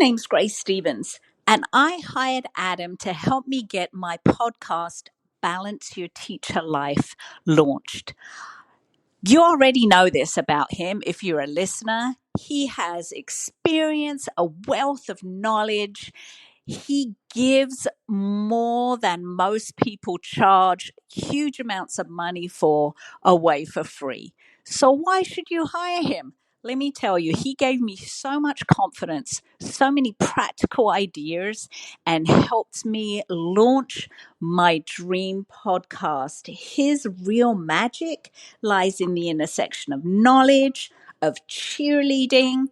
name's Grace Stevens, and I hired Adam to help me get my podcast, Balance Your Teacher Life, launched. You already know this about him if you're a listener. He has experience, a wealth of knowledge. He gives more than most people charge huge amounts of money for away for free. So, why should you hire him? Let me tell you, he gave me so much confidence, so many practical ideas, and helped me launch my dream podcast. His real magic lies in the intersection of knowledge, of cheerleading,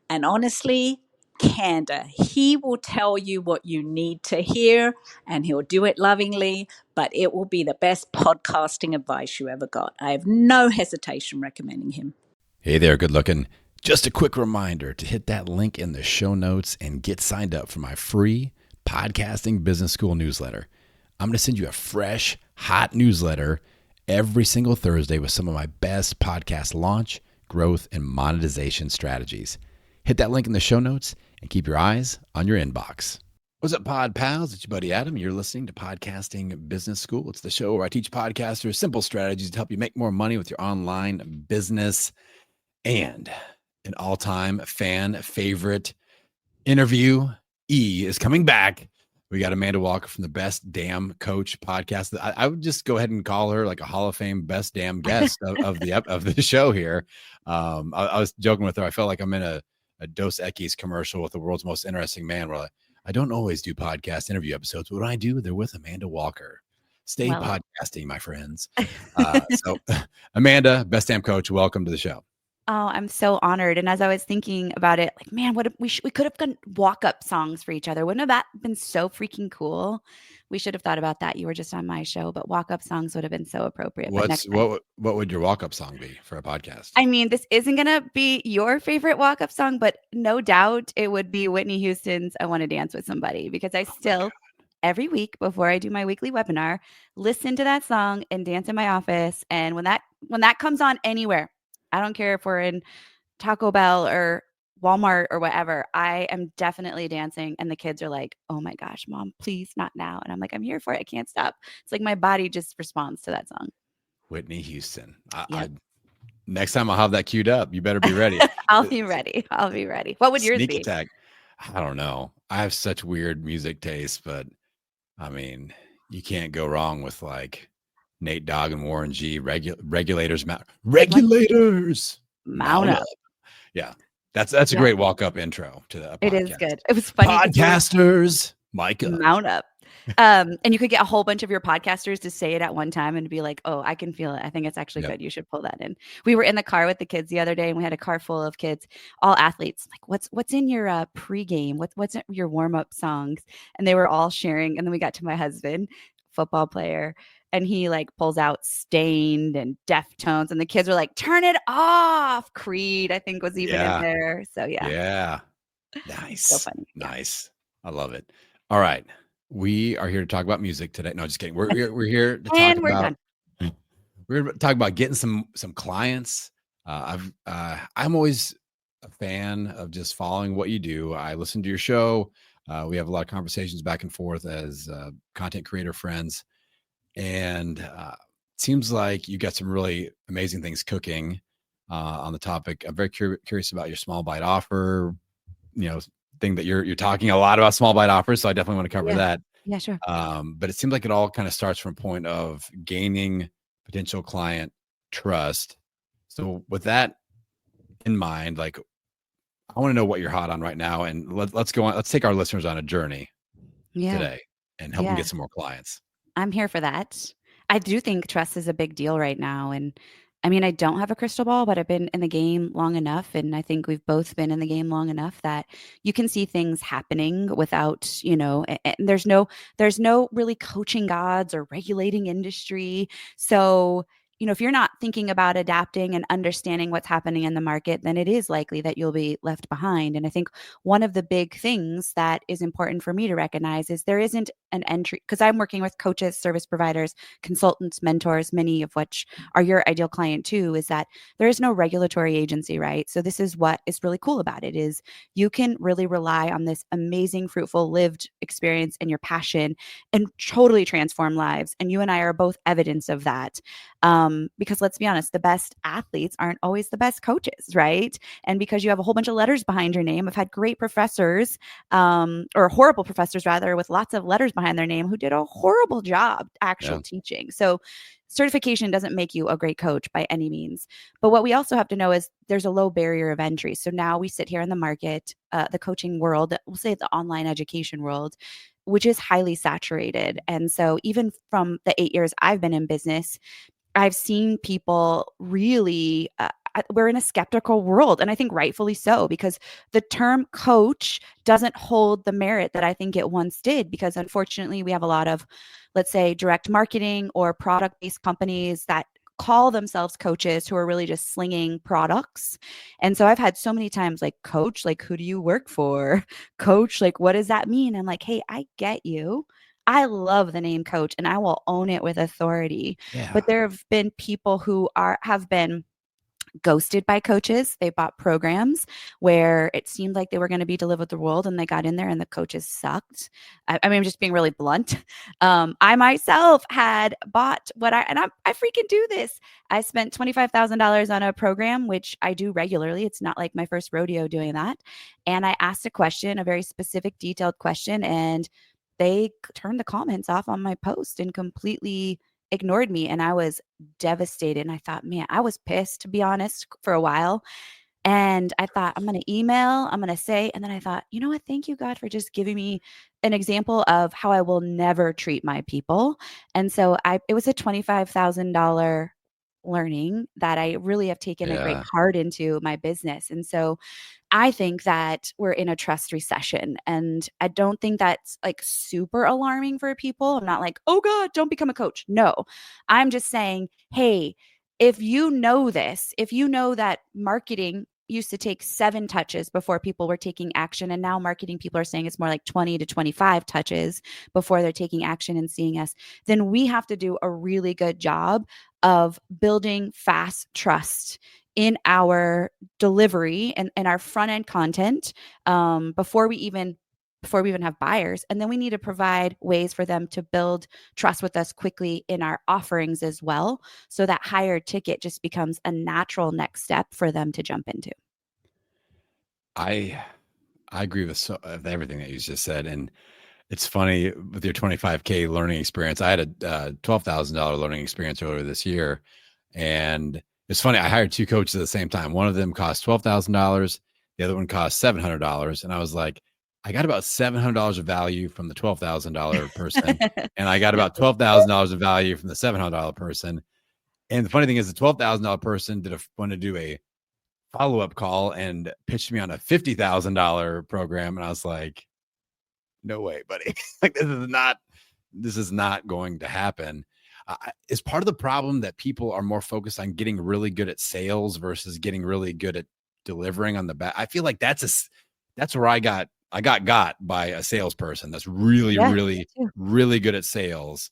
and honestly, candor. He will tell you what you need to hear and he'll do it lovingly, but it will be the best podcasting advice you ever got. I have no hesitation recommending him. Hey there, good looking. Just a quick reminder to hit that link in the show notes and get signed up for my free Podcasting Business School newsletter. I'm going to send you a fresh, hot newsletter every single Thursday with some of my best podcast launch, growth, and monetization strategies. Hit that link in the show notes and keep your eyes on your inbox. What's up, Pod Pals? It's your buddy Adam. You're listening to Podcasting Business School. It's the show where I teach podcasters simple strategies to help you make more money with your online business. And an all-time fan favorite interview is coming back. We got Amanda Walker from the Best Damn Coach podcast. I would just go ahead and call her like a Hall of Fame best damn guest of the show here. I was joking with her. I felt like I'm in a Dos Equis commercial with the world's most interesting man. Where I don't always do podcast interview episodes, but when I do, they're with Amanda Walker. Stay podcasting, my friends. So Amanda, Best Damn Coach, welcome to the show. Oh, I'm so honored. And as I was thinking about it, like, man, what if we could have done walk-up songs for each other. Wouldn't have that been so freaking cool? We should have thought about that. You were just on my show, but walk-up songs would have been so appropriate. What would your walk-up song be for a podcast? I mean, this isn't going to be your favorite walk-up song, but no doubt it would be Whitney Houston's I Want to Dance with Somebody, because I still, every week before I do my weekly webinar, listen to that song and dance in my office. And when that comes on anywhere, I don't care if we're in Taco Bell or Walmart or whatever, I am definitely dancing. And the kids are like, oh my gosh, Mom, please not now. And I'm like, I'm here for it. I can't stop. It's like my body just responds to that song. Whitney Houston. Next time I'll have that queued up. You better be ready. I'll be ready. What would yours be? Sneak Attack. I don't know. I have such weird music taste, but I mean, you can't go wrong with like Nate Dogg and Warren G. Regulators mount up. Yeah, that's a great walk up intro to the podcast. It is good. It was funny. Podcasters, Micah, mount up. And you could get a whole bunch of your podcasters to say it at one time and be like, oh, I can feel it. I think it's actually good. You should pull that in. We were in the car with the kids the other day and we had a car full of kids, all athletes. Like, what's in your pregame? What's in your warm up songs? And they were all sharing. And then we got to my husband, football player, and he like pulls out Stained and Deftones, and the kids are like, turn it off. Creed, I think, was even in there. So yeah. Nice. So funny. Nice. I love it. All right. We are here to talk about music today. No, just kidding. We're here to talk about. We're going to talk about getting some clients. I'm always a fan of just following what you do. I listen to your show. We have a lot of conversations back and forth as content creator friends, and it seems like you got some really amazing things cooking on the topic. I'm very curious about your small bite offer. Thing that you're talking a lot about small bite offers, so I definitely want to cover that. Yeah, sure. But it seems like it all kind of starts from a point of gaining potential client trust. So with that in mind, like, I want to know what you're hot on right now, and let's go on. Let's take our listeners on a journey today and help them get some more clients. I'm here for that. I do think trust is a big deal right now, and I mean, I don't have a crystal ball, but I've been in the game long enough. And I think we've both been in the game long enough that you can see things happening without, and there's no really coaching gods or regulating industry. So, if you're not thinking about adapting and understanding what's happening in the market, then it is likely that you'll be left behind. And I think one of the big things that is important for me to recognize is there isn't an entry, because I'm working with coaches, service providers, consultants, mentors, many of which are your ideal client too, is that there is no regulatory agency, right? So this is what is really cool about it is you can really rely on this amazing, fruitful, lived experience and your passion and totally transform lives. And you and I are both evidence of that. Because let's be honest, the best athletes aren't always the best coaches, right? And because you have a whole bunch of letters behind your name, I've had great professors, or horrible professors rather, with lots of letters behind their name who did a horrible job actual teaching. So certification doesn't make you a great coach by any means. But what we also have to know is there's a low barrier of entry. So now we sit here in the market, the coaching world, we'll say the online education world, which is highly saturated. And so even from the 8 years I've been in business, I've seen people really, we're in a skeptical world. And I think rightfully so, because the term coach doesn't hold the merit that I think it once did, because unfortunately we have a lot of, let's say, direct marketing or product-based companies that call themselves coaches who are really just slinging products. And so I've had so many times like, coach, like, who do you work for? Coach, like, what does that mean? I'm like, hey, I get you. I love the name coach and I will own it with authority. Yeah. But there have been people who have been ghosted by coaches. They bought programs where it seemed like they were going to be delivered the world, and they got in there and the coaches sucked. I mean, I'm just being really blunt. I myself had bought I freaking do this. I spent $25,000 on a program, which I do regularly. It's not like my first rodeo doing that. And I asked a question, a very specific, detailed question, and they turned the comments off on my post and completely ignored me. And I was devastated. And I thought, man, I was pissed, to be honest, for a while. And I thought, I'm going to email, I'm going to say, and then I thought, you know what? Thank you, God, for just giving me an example of how I will never treat my people. And so it was a $25,000 learning that I really have taken a great heart into my business. And so I think that we're in a trust recession, and I don't think that's like super alarming for people. I'm not like, oh God, don't become a coach. No, I'm just saying, hey, if you know this, if you know that marketing used to take 7 touches before people were taking action, and now marketing people are saying it's more like 20 to 25 touches before they're taking action and seeing us, then we have to do a really good job of building fast trust in our delivery and our front end content, before we even have buyers. And then we need to provide ways for them to build trust with us quickly in our offerings as well, so that higher ticket just becomes a natural next step for them to jump into. I agree with everything that you just said. And it's funny with your 25K learning experience. I had a $12,000 learning experience earlier this year. And it's funny, I hired 2 coaches at the same time. One of them cost $12,000. The other one cost $700. And I was like, I got about $700 of value from the $12,000 person. And I got about $12,000 of value from the $700 person. And the funny thing is the $12,000 person wanted to do a follow-up call and pitched me on a $50,000 program. And I was like, no way, buddy. Like, this is not going to happen. Is part of the problem that people are more focused on getting really good at sales versus getting really good at delivering on the back? I feel like that's where I got by a salesperson that's really, really good at sales.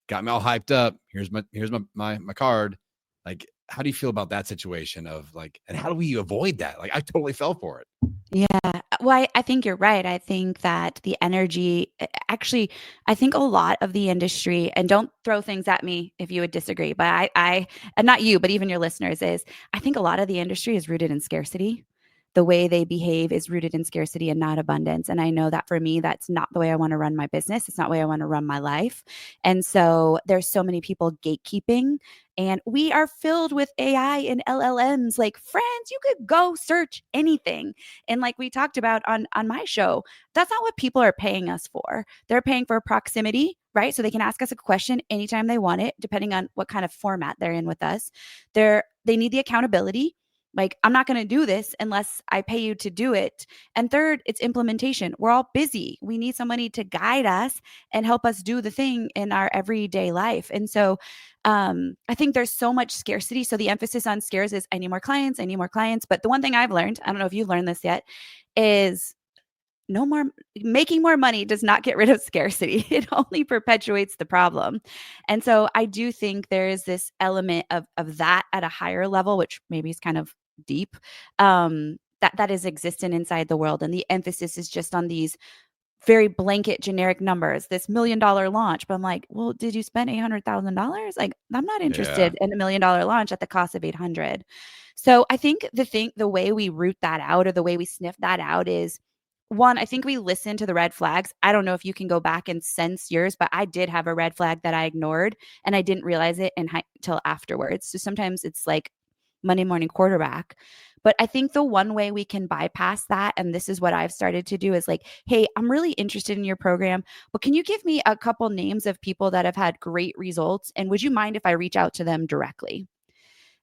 Got me all hyped up. Here's my card. Like, how do you feel about that situation of like, and how do we avoid that? Like, I totally fell for it. Yeah. Well, I think you're right. I think that the energy, actually, I think a lot of the industry, and don't throw things at me if you would disagree, but I, and not you, but even your listeners, is I think a lot of the industry is rooted in scarcity. The way they behave is rooted in scarcity and not abundance. And I know that for me, that's not the way I want to run my business. It's not the way I want to run my life. And so there's so many people gatekeeping, and we are filled with AI and LLMs. Like, friends, you could go search anything. And like we talked about on my show, that's not what people are paying us for. They're paying for proximity, right? So they can ask us a question anytime they want it, depending on what kind of format they're in with us. They need the accountability. Like, I'm not going to do this unless I pay you to do it. And third, it's implementation. We're all busy. We need somebody to guide us and help us do the thing in our everyday life. And so I think there's so much scarcity. So the emphasis on scarce is I need more clients, I need more clients. But the one thing I've learned, I don't know if you've learned this yet, is no more making more money does not get rid of scarcity. It only perpetuates the problem. And so I do think there is this element of that at a higher level, which maybe is kind of deep, that is existent inside the world. And the emphasis is just on these very blanket generic numbers, this $1 million launch. But I'm like, well, did you spend $800,000? Like, I'm not interested in $1 million launch at the cost of 800. So I think the way we root that out, or the way we sniff that out, is one, I think we listen to the red flags. I don't know if you can go back and sense yours, but I did have a red flag that I ignored, and I didn't realize it until afterwards. So sometimes it's like Monday morning quarterback. But I think the one way we can bypass that, and this is what I've started to do, is like, hey, I'm really interested in your program, but can you give me a couple names of people that have had great results? And would you mind if I reach out to them directly?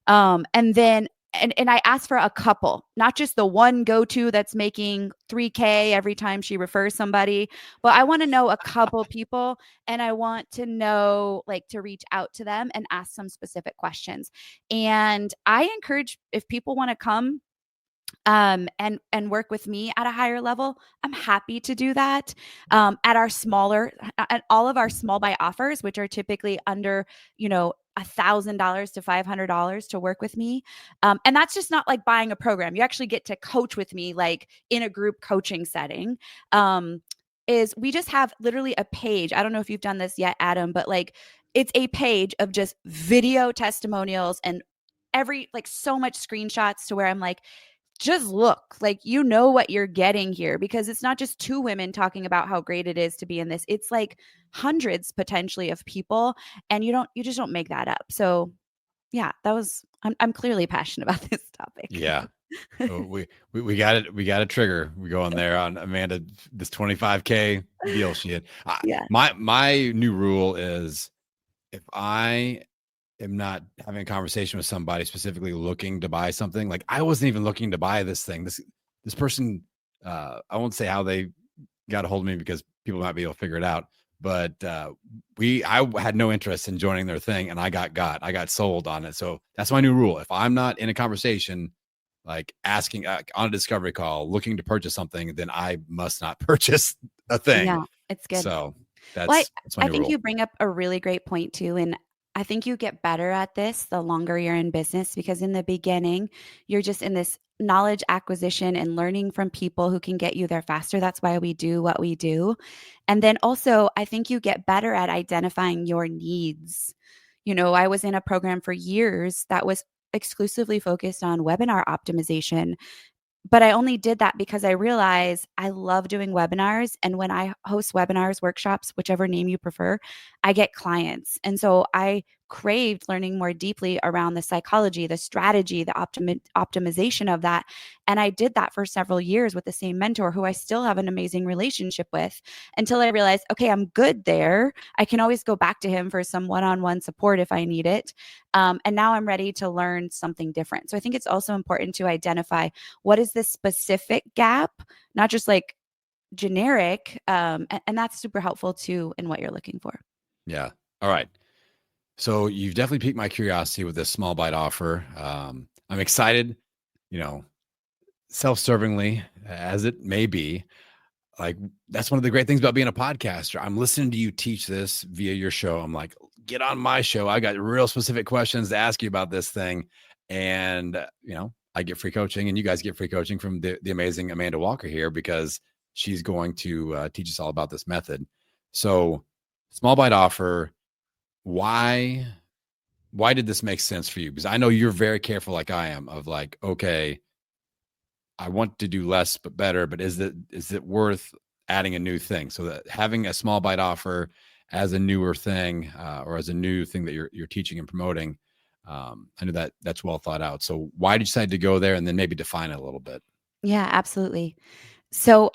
And then and I asked for a couple, not just the one go-to that's making $3K every time she refers somebody, but I want to know a couple people, and I want to know, like, to reach out to them and ask some specific questions. And I encourage, if people want to come and work with me at a higher level, I'm happy to do that. At all of our small buy offers, which are typically under, $1,000 to $500 to work with me. And that's just not like buying a program. You actually get to coach with me, like in a group coaching setting. Is we just have literally a page. I don't know if you've done this yet, Adam, but like, it's a page of just video testimonials and so much screenshots, to where I'm like, just look, like, what you're getting here, because it's not just two women talking about how great it is to be in this. It's like hundreds potentially of people, and you just don't make that up. So yeah, I'm clearly passionate about this topic. Yeah. So we got it. We got a trigger. We go on there on Amanda, this 25K deal she had. Yeah. My new rule is, if I am not having a conversation with somebody specifically looking to buy something, like I wasn't even looking to buy this thing. This person, I won't say how they got a hold of me, because people might be able to figure it out. But I had no interest in joining their thing, and I got sold on it. So that's my new rule. If I'm not in a conversation, like asking on a discovery call, looking to purchase something, then I must not purchase a thing. Yeah, it's good. So that's my I think rule. you bring up a really great point too. And I think you get better at this the longer you're in business, because in the beginning, you're just in this knowledge acquisition and learning from people who can get you there faster. That's why we do what we do. And then also, I think you get better at identifying your needs. I was in a program for years that was exclusively focused on webinar optimization. But I only did that because I realized I love doing webinars. And when I host webinars, workshops, whichever name you prefer, I get clients. And so I craved learning more deeply around the psychology, the strategy, the optimization of that. And I did that for several years with the same mentor, who I still have an amazing relationship with, until I realized, okay, I'm good there. I can always go back to him for some one-on-one support if I need it. And now I'm ready to learn something different. So I think it's also important to identify, what is this specific gap, not just like generic. And that's super helpful too in what you're looking for. Yeah. All right. So you've definitely piqued my curiosity with this small bite offer. I'm excited, self-servingly as it may be. Like, that's one of the great things about being a podcaster. I'm listening to you teach this via your show. I'm like, get on my show. I got real specific questions to ask you about this thing. And, I get free coaching, and you guys get free coaching from the amazing Amanda Walker here, because she's going to teach us all about this method. So small bite offer, why did this make sense for you? Because I know you're very careful, like I am, of like, okay, I want to do less but better, but is it worth adding a new thing? So that having a small bite offer as a newer thing, or as a new thing that you're teaching and promoting, I know that's well thought out. So why did you decide to go there, and then maybe define it a little bit? Yeah, absolutely. So,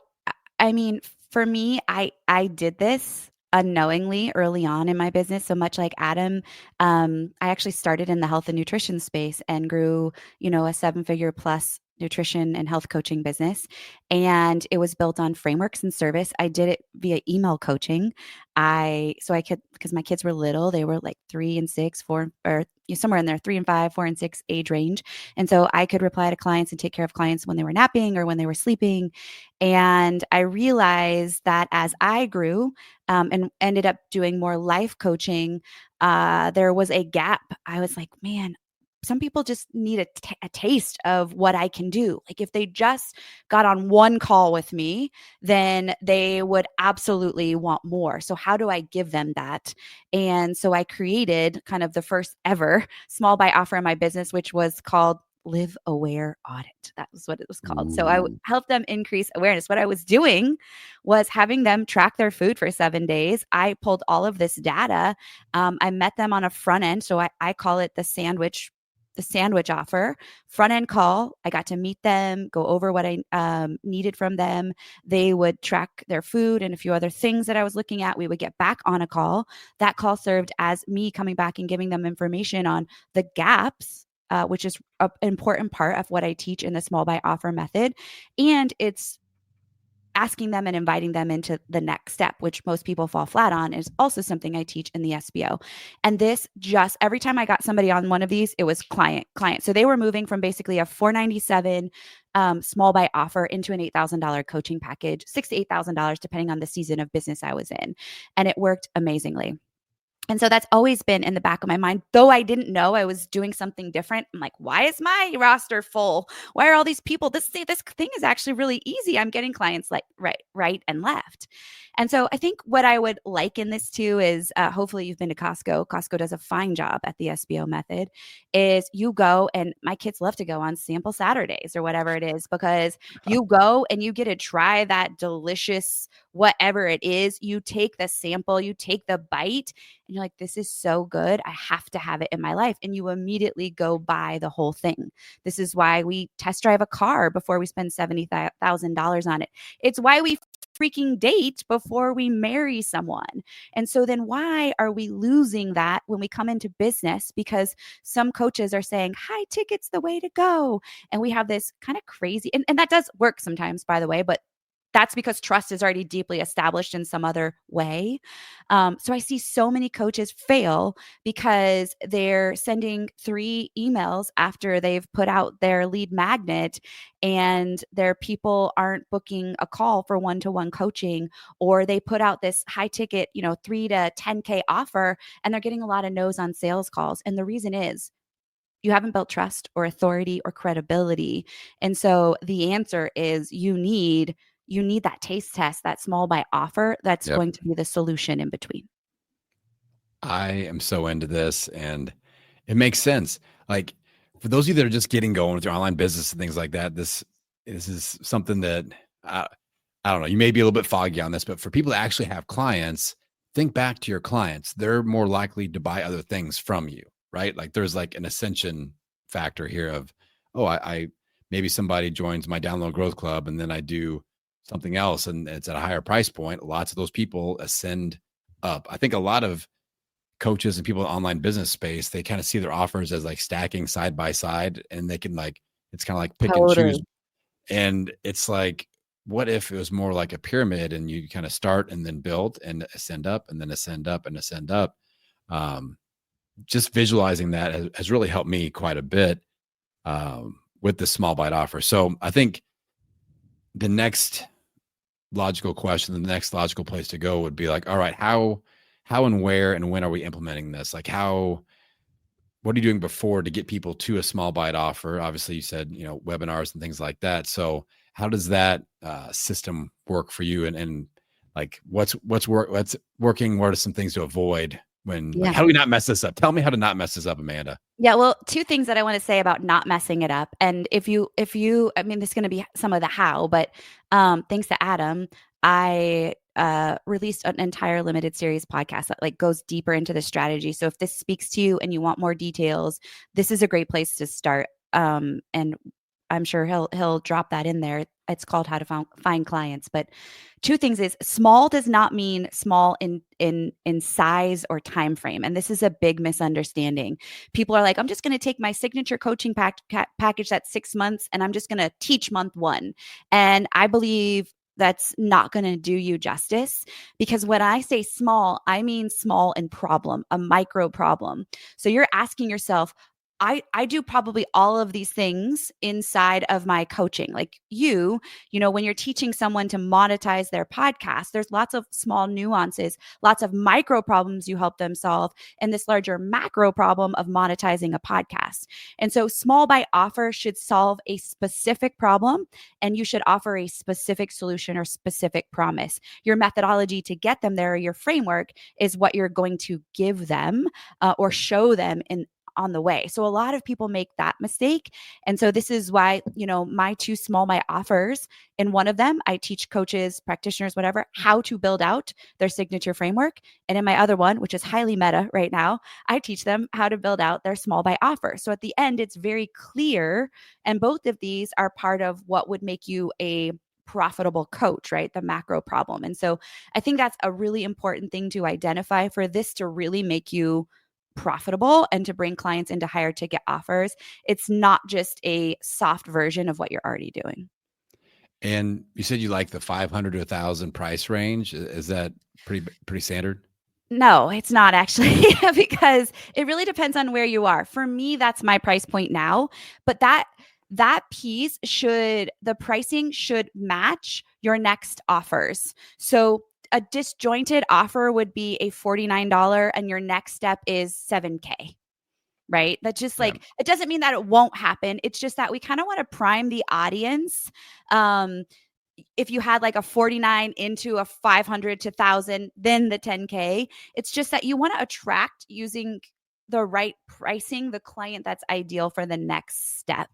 I mean, for me, I did this unknowingly early on in my business. So much like Adam, I actually started in the health and nutrition space and grew, a 7-figure plus nutrition and health coaching business. And it was built on frameworks and service. I did it via email coaching. So I could, because my kids were little, they were like 3 and 6, 4, or somewhere in there, 3 and 5, 4 and 6 age range. And so I could reply to clients and take care of clients when they were napping or when they were sleeping. And I realized that as I grew, and ended up doing more life coaching, there was a gap. I was like, man, some people just need a taste of what I can do. Like if they just got on one call with me, then they would absolutely want more. So how do I give them that? And so I created kind of the first ever small buy offer in my business, which was called Live Aware Audit. That was what it was called. So I helped them increase awareness. What I was doing was having them track their food for 7 days. I pulled all of this data. I met them on a front end. So I call it the sandwich offer. Front end call. I got to meet them, go over what I needed from them. They would track their food and a few other things that I was looking at. We would get back on a call. That call served as me coming back and giving them information on the gaps, which is an important part of what I teach in the small buy offer method. And it's asking them and inviting them into the next step, which most people fall flat on, is also something I teach in the SBO. And this just, every time I got somebody on one of these, it was client. So they were moving from basically a $497 small buy offer into an $8,000 coaching package, $6,000 to $8,000, depending on the season of business I was in. And it worked amazingly. And so that's always been in the back of my mind, though I didn't know I was doing something different. I'm like, why is my roster full? Why are all these people? This thing is actually really easy. I'm getting clients like right and left. And so I think what I would liken this to is, hopefully you've been to Costco. Costco does a fine job at the SBO method. Is you go, and my kids love to go on sample Saturdays or whatever it is, because you go and you get to try that delicious whatever it is. You take the sample, you take the bite, and you're like, this is so good. I have to have it in my life. And you immediately go buy the whole thing. This is why we test drive a car before we spend $70,000 on it. It's why we freaking date before we marry someone. And so then why are we losing that when we come into business? Because some coaches are saying high ticket's the way to go. And we have this kind of crazy, and that does work sometimes, by the way, but that's because trust is already deeply established in some other way. So I see so many coaches fail because they're sending 3 emails after they've put out their lead magnet, and their people aren't booking a call for one-to-one coaching, or they put out this high ticket, 3 to 10K offer, and they're getting a lot of no's on sales calls. And the reason is, you haven't built trust or authority or credibility. And so the answer is you need that taste test, that small buy offer that's going to be the solution in between. I am so into this, and it makes sense. Like, for those of you that are just getting going with your online business and things like that, this is something that I don't know, you may be a little bit foggy on this, but for people that actually have clients, think back to your clients. They're more likely to buy other things from you, right? Like there's like an ascension factor here of, oh, I maybe somebody joins my Download Growth Club, and then I do something else and it's at a higher price point. Lots of those people ascend up. I think a lot of coaches and people in the online business space, they kind of see their offers as like stacking side by side, and they can like, it's kind of like pick and choose. And it's like, what if it was more like a pyramid, and you kind of start and then build and ascend up and then ascend up and ascend up. Just visualizing that has really helped me quite a bit with the small bite offer. So I think the next logical question, the next logical place to go would be like, all right, how and where and when are we implementing this? Like what are you doing before to get people to a small bite offer? Obviously you said, webinars and things like that. So how does that system work for you? And like, what's working? What are some things to avoid how do we not mess this up? Tell me how to not mess this up, Amanda. Yeah, well, 2 things that I want to say about not messing it up. And if you, I mean, this is going to be some of the how, but thanks to Adam, I released an entire limited series podcast that like goes deeper into the strategy. So if this speaks to you and you want more details, this is a great place to start. And I'm sure he'll drop that in there. It's called How to Find Clients. But two things is small does not mean small in size or time frame. And this is a big misunderstanding. People are like, I'm just going to take my signature coaching package that's 6 months and I'm just going to teach month 1. And I believe that's not going to do you justice, because when I say small, I mean small in problem, a micro problem. So you're asking yourself, I do probably all of these things inside of my coaching. Like when you're teaching someone to monetize their podcast, there's lots of small nuances, lots of micro problems you help them solve, and this larger macro problem of monetizing a podcast. And so small by offer should solve a specific problem, and you should offer a specific solution or specific promise. Your methodology to get them there, your framework, is what you're going to give them or show them on the way. So a lot of people make that mistake. And so this is why, my 2 small my offers, in one of them, I teach coaches, practitioners, whatever, how to build out their signature framework. And in my other one, which is highly meta right now, I teach them how to build out their small by offer. So at the end, it's very clear. And both of these are part of what would make you a profitable coach, right? The macro problem. And so I think that's a really important thing to identify for this to really make you profitable and to bring clients into higher ticket offers. It's not just a soft version of what you're already doing. And you said you like the 500 to 1,000 price range. Is that pretty standard? No, it's not actually, because it really depends on where you are. For me, that's my price point now, but that piece the pricing should match your next offers. So a disjointed offer would be a $49 and your next step is $7K, right? That's just like, it doesn't mean that it won't happen. It's just that we kind of want to prime the audience. If you had like a 49 into a 500 to 1,000, then the 10K, it's just that you want to attract, using the right pricing, the client that's ideal for the next step.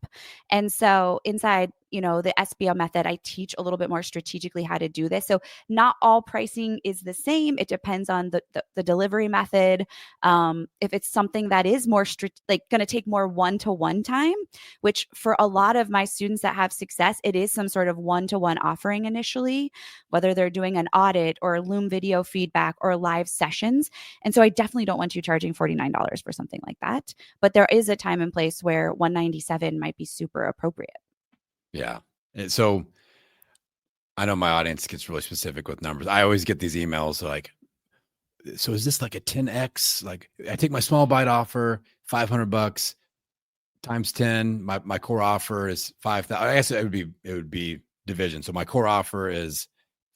And so inside, the SBO method, I teach a little bit more strategically how to do this. So not all pricing is the same. It depends on the delivery method. If it's something that is more going to take more one-to-one time, which for a lot of my students that have success, it is some sort of one-to-one offering initially, whether they're doing an audit or Loom video feedback or live sessions. And so I definitely don't want you charging $49 for something like that. But there is a time and place where $197 might be super appropriate. Yeah. And so I know my audience gets really specific with numbers. I always get these emails like, so is this like a 10X? Like I take my small bite offer, $500 times 10. My core offer is 5,000. I guess it would be division. So my core offer is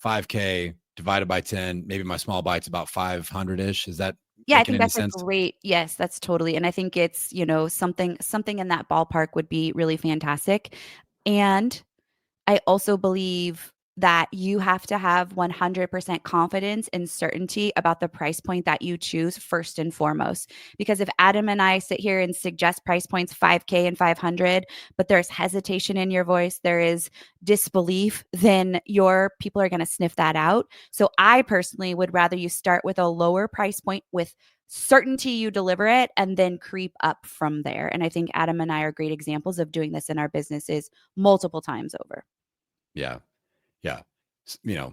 5K divided by 10. Maybe my small bite's about 500-ish. Is that? Yeah, I think that's a great, yes, that's totally. And I think it's, something in that ballpark would be really fantastic. And I also believe that you have to have 100% confidence and certainty about the price point that you choose first and foremost. Because if Adam and I sit here and suggest price points 5K and 500, but there's hesitation in your voice, there is disbelief, then your people are going to sniff that out. So I personally would rather you start with a lower price point with certainty you deliver it and then creep up from there. And I think Adam and I are great examples of doing this in our businesses multiple times over. Yeah. Yeah.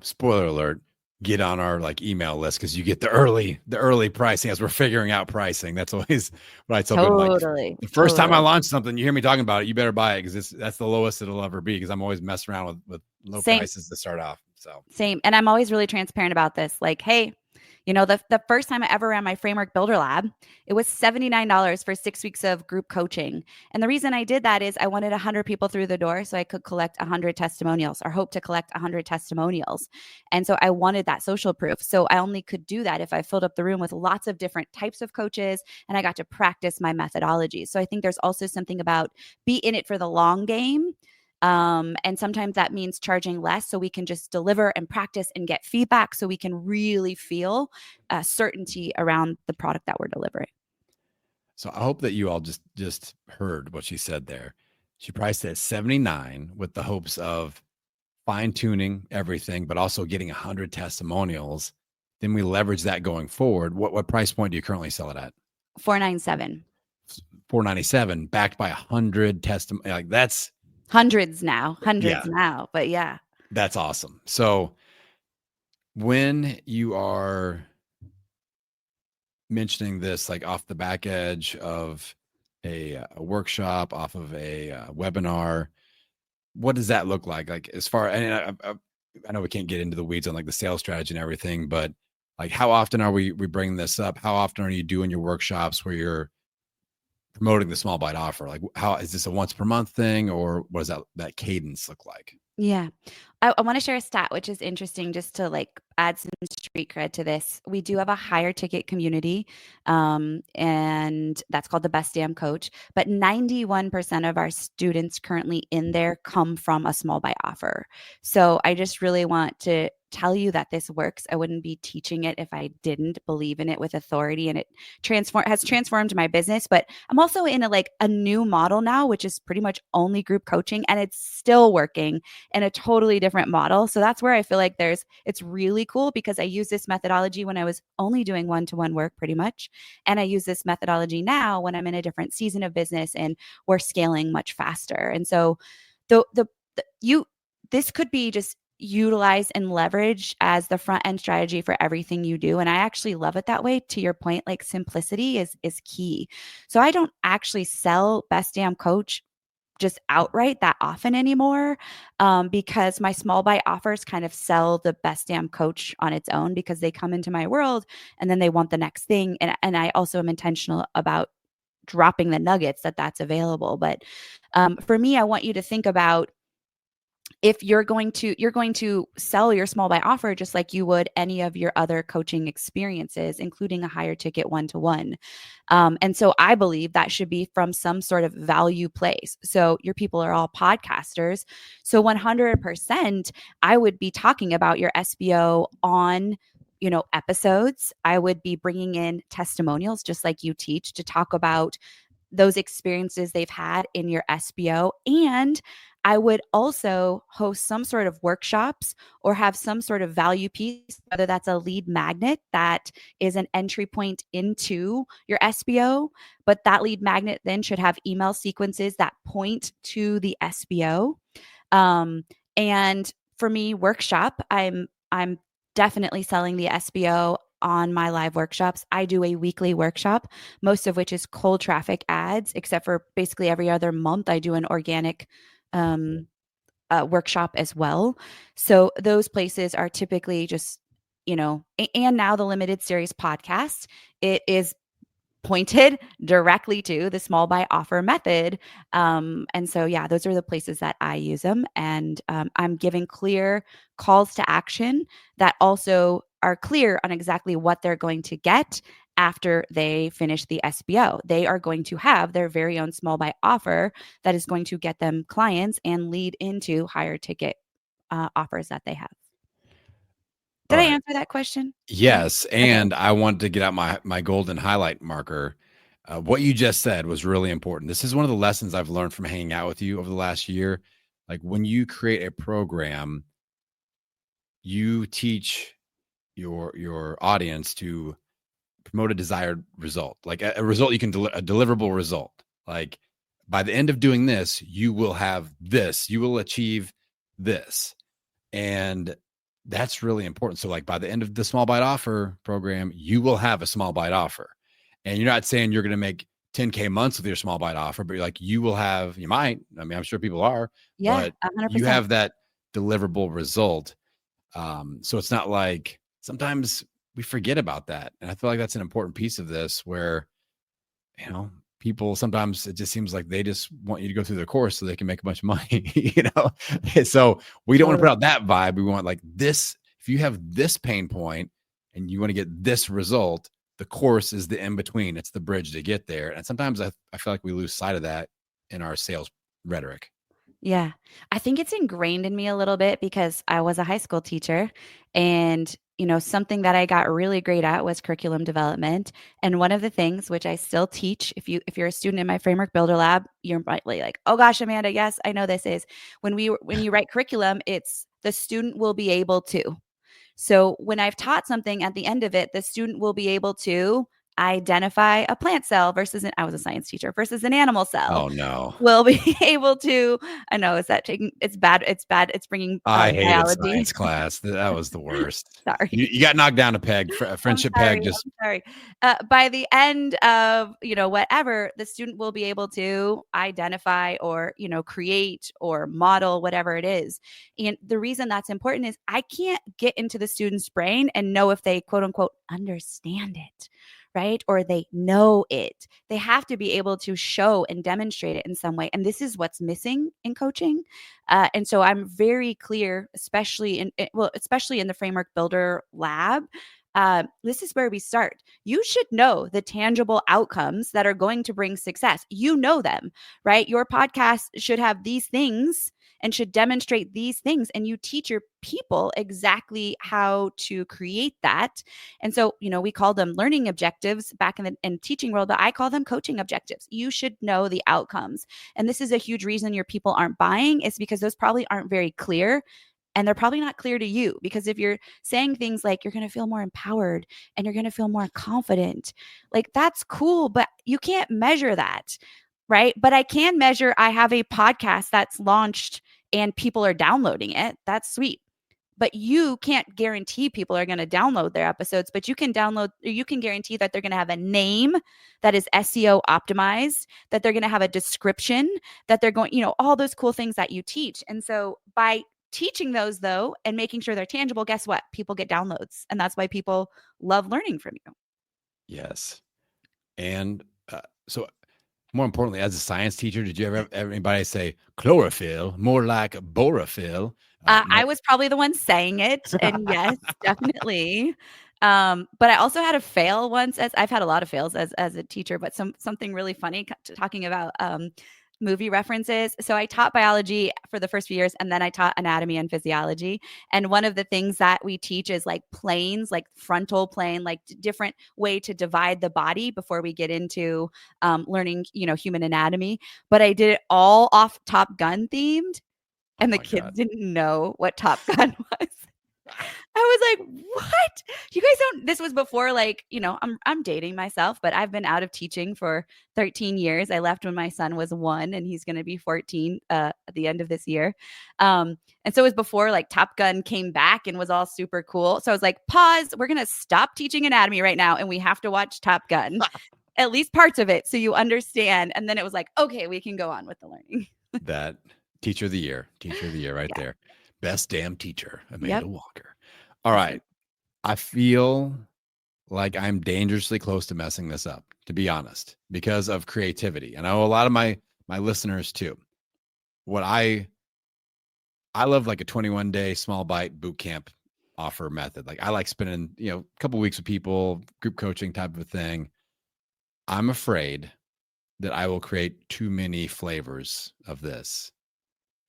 Spoiler alert, get on our email list because you get the early pricing as we're figuring out pricing. That's always what I tell people. The first time I launch something, you hear me talking about it, you better buy it because that's the lowest it'll ever be, because I'm always messing around with low prices to start off. So same. And I'm always really transparent about this. Like, hey, the first time I ever ran my Framework Builder Lab, it was $79 for 6 weeks of group coaching. And the reason I did that is I wanted 100 people through the door so I could collect 100 testimonials, or hope to collect 100 testimonials. And so I wanted that social proof. So I only could do that if I filled up the room with lots of different types of coaches and I got to practice my methodology. So I think there's also something about be in it for the long game. And sometimes that means charging less so we can just deliver and practice and get feedback so we can really feel certainty around the product that we're delivering. So I hope that you all just heard what she said there. She priced it at $79 with the hopes of fine tuning everything, but also getting 100 testimonials. Then we leverage that going forward. What price point do you currently sell it at? $497. $497 backed by 100 testimonials. That's Hundreds now, Yeah, but yeah. that's awesome. So when you are mentioning this, like off the back edge of a workshop, off of a webinar, what does that look like? Like as far, and I know we can't get into the weeds on like the sales strategy and everything, but like how often are we bringing this up? How often are you doing your workshops where you're promoting the small bite offer? Like how is this a once per month thing, or what does that cadence look like? Yeah. I want to share a stat, which is interesting just to like add some street cred to this. We do have a higher ticket community, and that's called the Best Damn Coach. But 91% of our students currently in there come from a small buy offer. So I just really want to tell you that this works. I wouldn't be teaching it if I didn't believe in it with authority, and it has transformed my business. But I'm also in a new model now, which is pretty much only group coaching, and it's still working in a totally different model. So that's where I feel like it's really cool because I use this methodology when I was only doing one-to-one work pretty much. And I use this methodology now when I'm in a different season of business and we're scaling much faster. And so this could be just utilized and leveraged as the front end strategy for everything you do. And I actually love it that way. To your point, like simplicity is key. So I don't actually sell Best Damn Coach just outright that often anymore, because my small buy offers kind of sell the Best Damn Coach on its own because they come into my world and then they want the next thing. And I also am intentional about dropping the nuggets that's available. But for me, I want you to think about, if you're going to sell your small buy offer just like you would any of your other coaching experiences, including a higher ticket one-to-one. And so I believe that should be from some sort of value place. So your people are all podcasters. So 100%, I would be talking about your SBO on episodes. I would be bringing in testimonials just like you teach to talk about those experiences they've had in your SBO. And I would also host some sort of workshops or have some sort of value piece, whether that's a lead magnet that is an entry point into your SBO, but that lead magnet then should have email sequences that point to the SBO. And for me, workshop, I'm definitely selling the SBO on my live workshops. I do a weekly workshop, most of which is cold traffic ads, except for basically every other month I do an organic workshop as well. So those places are typically just, and now the limited series podcast, it is pointed directly to the small buy offer method. And so, yeah, those are the places that I use them. And I'm giving clear calls to action that also are clear on exactly what they're going to get after they finish the SBO. They are going to have their very own small buy offer that is going to get them clients and lead into higher ticket offers that they have. All Did I right. answer that question? Yes, Okay. and I wanted to get out my golden highlight marker. What you just said was really important. This is one of the lessons I've learned from hanging out with you over the last year. Like when you create a program, you teach your audience to promote a desired result, like a result you can a deliverable result. Like by the end of doing this, you will have this, you will achieve this. And that's really important. So like by the end of the small bite offer program, you will have a small bite offer. And you're not saying you're going to make 10K months with your small bite offer, but you're like, you might, I mean, I'm sure people are, Yeah, but 100%. you have that deliverable result. So it's not like sometimes we forget about that. And I feel like that's an important piece of this where, people sometimes it just seems like they just want you to go through the course so they can make a bunch of money, So we don't want to put out that vibe. We want like this. If you have this pain point and you want to get this result, the course is the in between. It's the bridge to get there. And sometimes I feel like we lose sight of that in our sales rhetoric. Yeah. I think it's ingrained in me a little bit because I was a high school teacher, and something that I got really great at was curriculum development. And one of the things which I still teach, if you're a student in my Framework Builder Lab, you're probably like, "Oh gosh, Amanda, yes, I know this is." When you write curriculum, it's the student will be able to. So when I've taught something, at the end of it, the student will be able to identify a plant cell versus I was a science teacher, versus an animal cell. Oh no. Will be able to, I know, is that taking, it's bad. It's bringing I hated biology. science class. That was the worst. Sorry. You got knocked down a peg, a friendship peg. Just I'm sorry. By the end of, whatever, the student will be able to identify or, create or model whatever it is. And the reason that's important is I can't get into the student's brain and know if they quote unquote understand it, right? Or they know it. They have to be able to show and demonstrate it in some way. And this is what's missing in coaching. And so I'm very clear, especially in the Framework Builder Lab. This is where we start. You should know the tangible outcomes that are going to bring success. You know them, right? Your podcast should have these things and should demonstrate these things. And you teach your people exactly how to create that. And so, we call them learning objectives back in the teaching world, but I call them coaching objectives. You should know the outcomes. And this is a huge reason your people aren't buying, is because those probably aren't very clear. And they're probably not clear to you, because if you're saying things like you're going to feel more empowered and you're going to feel more confident, like that's cool, but you can't measure that, right? But I can measure, I have a podcast that's launched and people are downloading it. That's sweet. But you can't guarantee people are going to download their episodes, but you can guarantee that they're going to have a name that is SEO optimized, that they're going to have a description, that they're going, all those cool things that you teach. And so by teaching those though, and making sure they're tangible, guess what? People get downloads. And that's why people love learning from you. Yes. And so more importantly, as a science teacher, did you ever have anybody say chlorophyll, more like borophyll? I was probably the one saying it. And yes, definitely. But I also had a fail once, as I've had a lot of fails as a teacher, but something really funny talking about movie references. So I taught biology for the first few years, and then I taught anatomy and physiology. And one of the things that we teach is like planes, like frontal plane, like different way to divide the body before we get into learning, human anatomy. But I did it all off Top Gun themed, and the kids didn't know what Top Gun was. I was like, what? You guys don't, this was before, I'm dating myself, but I've been out of teaching for 13 years. I left when my son was 1 and he's going to be 14 at the end of this year. And so it was before Top Gun came back and was all super cool. So I was like, pause, we're going to stop teaching anatomy right now. And we have to watch Top Gun, at least parts of it, so you understand. And then it was like, okay, we can go on with the learning. That teacher of the year right there. Best damn teacher, Amanda Walker. All right. I feel like I'm dangerously close to messing this up, to be honest, because of creativity. And I know a lot of my listeners too. What I love, like a 21-day small bite boot camp offer method. Like I like spending, a couple of weeks with people, group coaching type of a thing. I'm afraid that I will create too many flavors of this.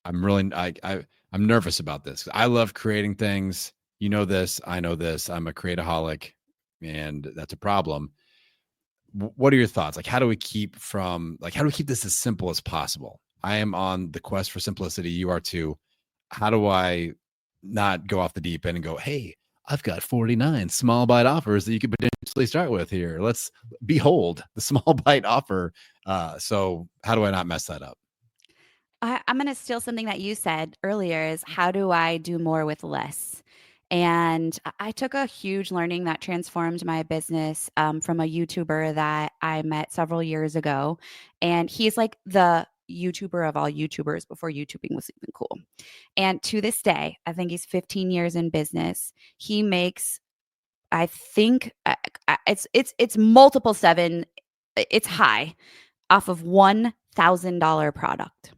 I'm really, I'm nervous about this. I love creating things. You know this, I know this. I'm a createaholic, and that's a problem. What are your thoughts? How do we keep this as simple as possible? I am on the quest for simplicity. You are too. How do I not go off the deep end and go, hey, I've got 49 small bite offers that you could potentially start with here. Let's behold the small bite offer. So how do I not mess that up? I'm going to steal something that you said earlier, is how do I do more with less? And I took a huge learning that transformed my business from a YouTuber that I met several years ago. And he's like the YouTuber of all YouTubers before YouTubing was even cool. And to this day, I think he's 15 years in business. He makes, I think it's multiple seven, it's high off of $1,000 product.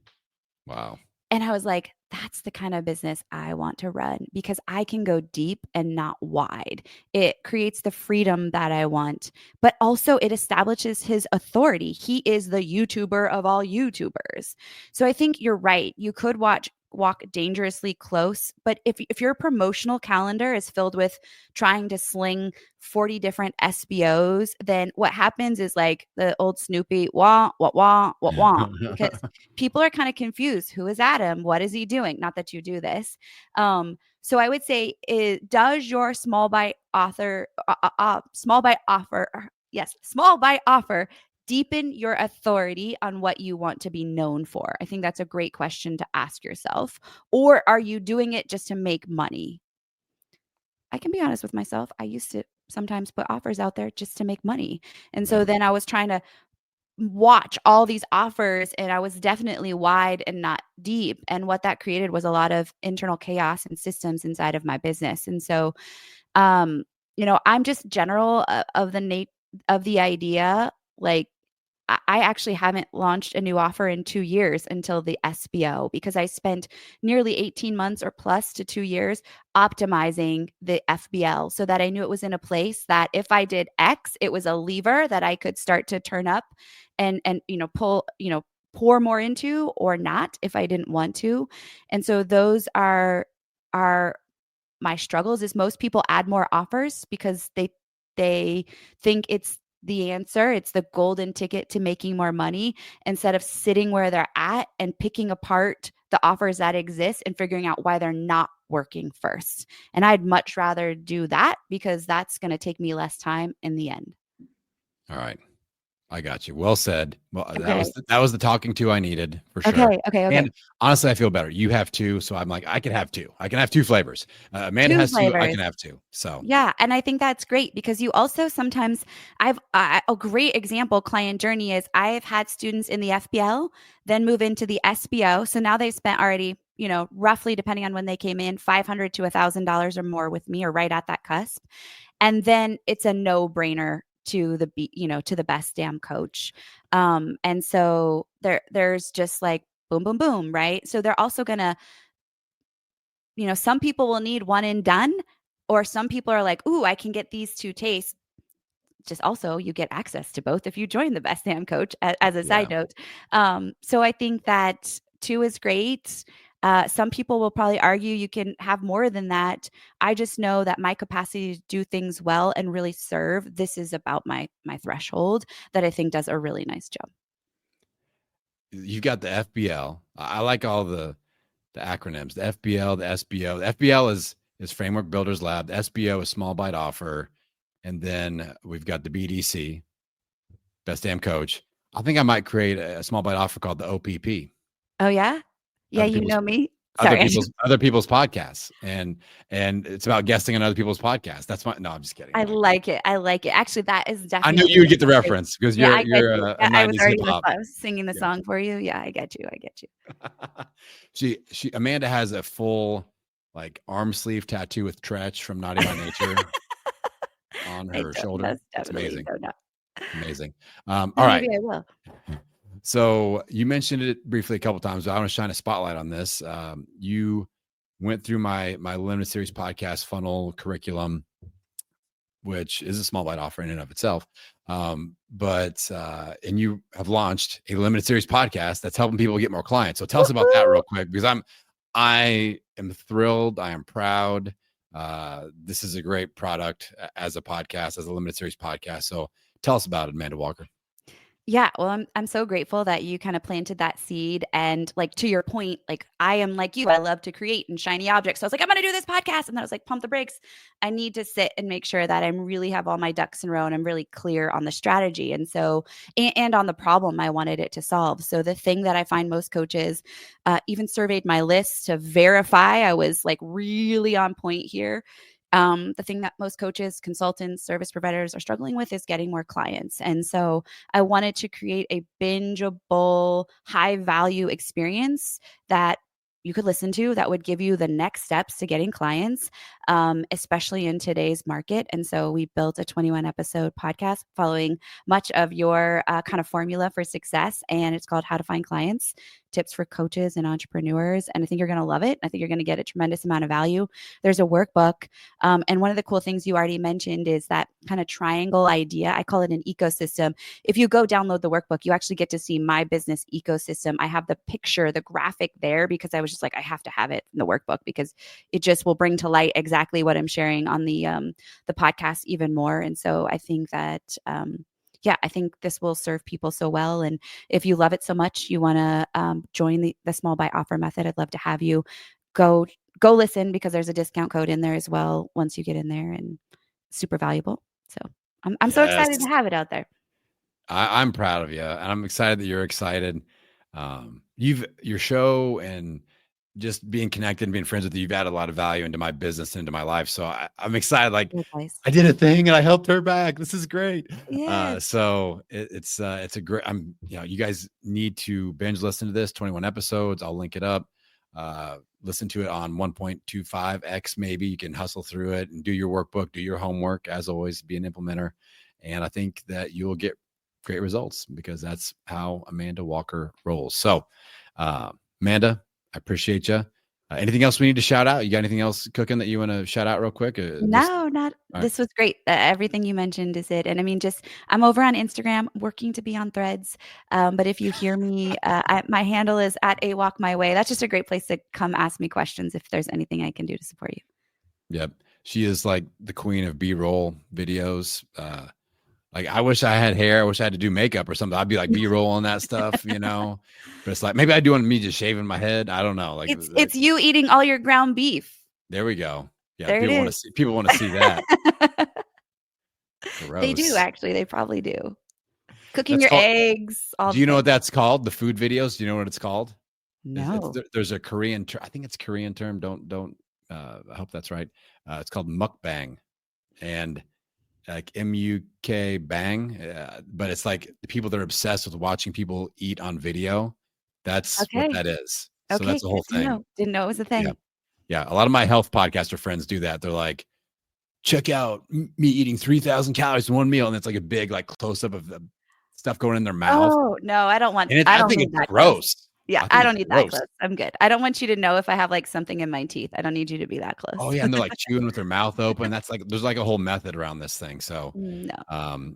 Wow. And I was like, that's the kind of business I want to run, because I can go deep and not wide. It creates the freedom that I want, but also it establishes his authority. He is the YouTuber of all YouTubers. So I think you're right. You could walk dangerously close, but if your promotional calendar is filled with trying to sling 40 different SBOs, then what happens is like the old Snoopy wah wah wah wah wah, because people are kind of confused. Who is Adam? What is he doing? Not that you do this. So I would say, does your small bite offer Yes, small bite offer. Deepen your authority on what you want to be known for. I think that's a great question to ask yourself. Or are you doing it just to make money? I can be honest with myself. I used to sometimes put offers out there just to make money. And so then I was trying to watch all these offers, and I was definitely wide and not deep. And what that created was a lot of internal chaos and systems inside of my business. And so, um, I'm just general of the idea, like I actually haven't launched a new offer in 2 years until the SBO, because I spent nearly 18 months or plus to 2 years optimizing the FBL so that I knew it was in a place that if I did X, it was a lever that I could start to turn up and pull, pour more into, or not if I didn't want to. And so those are my struggles. Is most people add more offers because they think it's the answer. It's the golden ticket to making more money, instead of sitting where they're at and picking apart the offers that exist and figuring out why they're not working first. And I'd much rather do that, because that's going to take me less time in the end. All right. I got you. Well said. Well, Okay. that was the talking to I needed for sure. Okay. And honestly, I feel better. You have two, so I'm like, I can have two. I can have two flavors. Amanda has two. I can have two. So yeah, and I think that's great, because you also sometimes a great example client journey is I've had students in the FBL then move into the SBO. So now they've spent already, roughly, depending on when they came in, $500 to $1,000 or more with me, or right at that cusp. And then it's a no-brainer to the best damn coach. And so there's just like boom, boom, boom, right? So they're also gonna, some people will need one and done, or some people are like, ooh, I can get these two tastes. Just also, you get access to both if you join the Best Damn Coach, as a side note. So I think that two is great. Some people will probably argue you can have more than that. I just know that my capacity to do things well and really serve, this is about my threshold that I think does a really nice job. you've got the FBL. I like all the acronyms. The FBL, the SBO. The FBL is Framework Builders Lab. The SBO is Small Bite Offer, and then we've got the BDC, Best Damn Coach. I think I might create a small bite offer called the OPP. Oh yeah, you know me. Sorry. Other people's podcasts, and it's about guesting on other people's podcasts. That's my. No, I'm just kidding. I like it. Actually, that is definitely. I knew you would get the reference, because you're a 90s hip hop. I was singing the song for you. Yeah, I get you. Amanda has a full like arm sleeve tattoo with Tretch from Naughty by Nature on her shoulder. That's amazing. Amazing. All right. Maybe I will. So you mentioned it briefly a couple of times, but I want to shine a spotlight on this. You went through my limited series podcast funnel curriculum, which is a small bite offer in and of itself. And you have launched a limited series podcast that's helping people get more clients. So tell us about that real quick, because I am thrilled. I am proud. This is a great product as a podcast, as a limited series podcast. So tell us about it, Amanda Walker. Yeah, well, I'm so grateful that you kind of planted that seed. And like, to your point, like, I am like you, I love to create and shiny objects. So I was like, I'm going to do this podcast. And then I was like, pump the brakes. I need to sit and make sure that I really have all my ducks in a row and I'm really clear on the strategy. And so, and on the problem I wanted it to solve. So the thing that I find most coaches, even surveyed my list to verify I was like really on point here. The thing that most coaches, consultants, service providers are struggling with is getting more clients. And so I wanted to create a bingeable, high value experience that you could listen to that would give you the next steps to getting clients, especially in today's market. And so we built a 21 episode podcast following much of your kind of formula for success. And it's called How to Find Clients, Tips for Coaches and Entrepreneurs. And I think you're going to love it. I think you're going to get a tremendous amount of value. There's a workbook. And one of the cool things you already mentioned is that kind of triangle idea. I call it an ecosystem. If you go download the workbook, you actually get to see my business ecosystem. I have the picture, the graphic there, because I was just like, I have to have it in the workbook, because it just will bring to light exactly what I'm sharing on the podcast even more. And so I think that, I think this will serve people so well. And if you love it so much, you want to join the small bite offer method, I'd love to have you go listen, because there's a discount code in there as well once you get in there, and super valuable. So I'm so excited to Yes. have it out there. I'm proud of you, and I'm excited that you're excited. Your show and just being connected and being friends with you, you've added a lot of value into my business and into my life. So I'm excited. Like Likewise. I did a thing and I helped her back. This is great. Yes. So it's a great. You guys need to binge listen to this. 21 episodes. I'll link it up. Listen to it on 1.25x. Maybe you can hustle through it and do your workbook, do your homework. As always, be an implementer, and I think that you'll get great results because that's how Amanda Walker rolls. So, Amanda, I appreciate you. Anything else we need to shout out? You got anything else cooking that you want to shout out real quick? No, not. All right. This was great. Everything you mentioned is it. And I mean, I'm over on Instagram working to be on Threads. But if you hear me, my handle is at A Walk My Way. That's just a great place to come ask me questions if there's anything I can do to support you. Yep. She is like the queen of B-roll videos. Like I wish I had hair. I wish I had to do makeup or something. I'd be like B-roll on that stuff, But it's like maybe I do on me just shaving my head. I don't know. Like it's you eating all your ground beef. There we go. Yeah, there people want to see that. They do actually. They probably do. Cooking That's your eggs. Do you know what that's called? The food videos. Do you know what it's called? No. There's a Korean. I think it's a Korean term. Don't. I hope that's right. It's called mukbang, and like MUK bang, but it's like the people that are obsessed with watching people eat on video. That's what that is. So that's the whole thing. Didn't know it was a thing. Yeah. A lot of my health podcaster friends do that. They're like, check out me eating 3,000 calories in one meal. And it's like a big, like close up of the stuff going in their mouth. Oh no, I don't want, I think it's gross. Yeah, I don't need that close. I'm good. I don't want you to know if I have like something in my teeth. I don't need you to be that close. Oh yeah, and they're like chewing with their mouth open. That's like there's like a whole method around this thing. So no,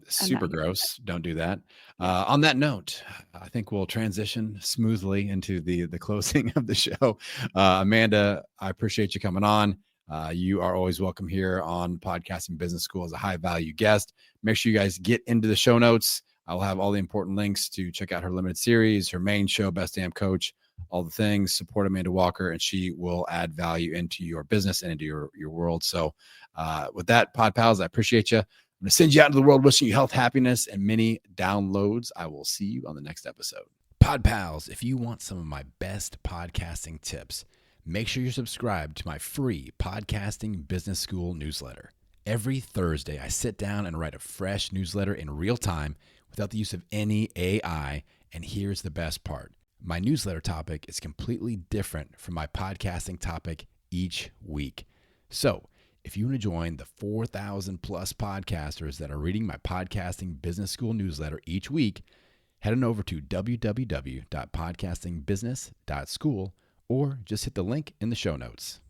super gross. Don't do that. On that note, I think we'll transition smoothly into the closing of the show. Amanda, I appreciate you coming on. You are always welcome here on Podcasting Business School as a high value guest. Make sure you guys get into the show notes. I'll have all the important links to check out her limited series, her main show, Best Damn Coach, all the things. Support Amanda Walker, and she will add value into your business and into your world. So with that, Pod Pals, I appreciate you. I'm going to send you out into the world wishing you health, happiness, and many downloads. I will see you on the next episode. Pod Pals, if you want some of my best podcasting tips, make sure you're subscribed to my free Podcasting Business School newsletter. Every Thursday, I sit down and write a fresh newsletter in real time without the use of any AI. And here's the best part. My newsletter topic is completely different from my podcasting topic each week. So if you want to join the 4,000 plus podcasters that are reading my Podcasting Business School newsletter each week, head on over to www.podcastingbusiness.school or just hit the link in the show notes.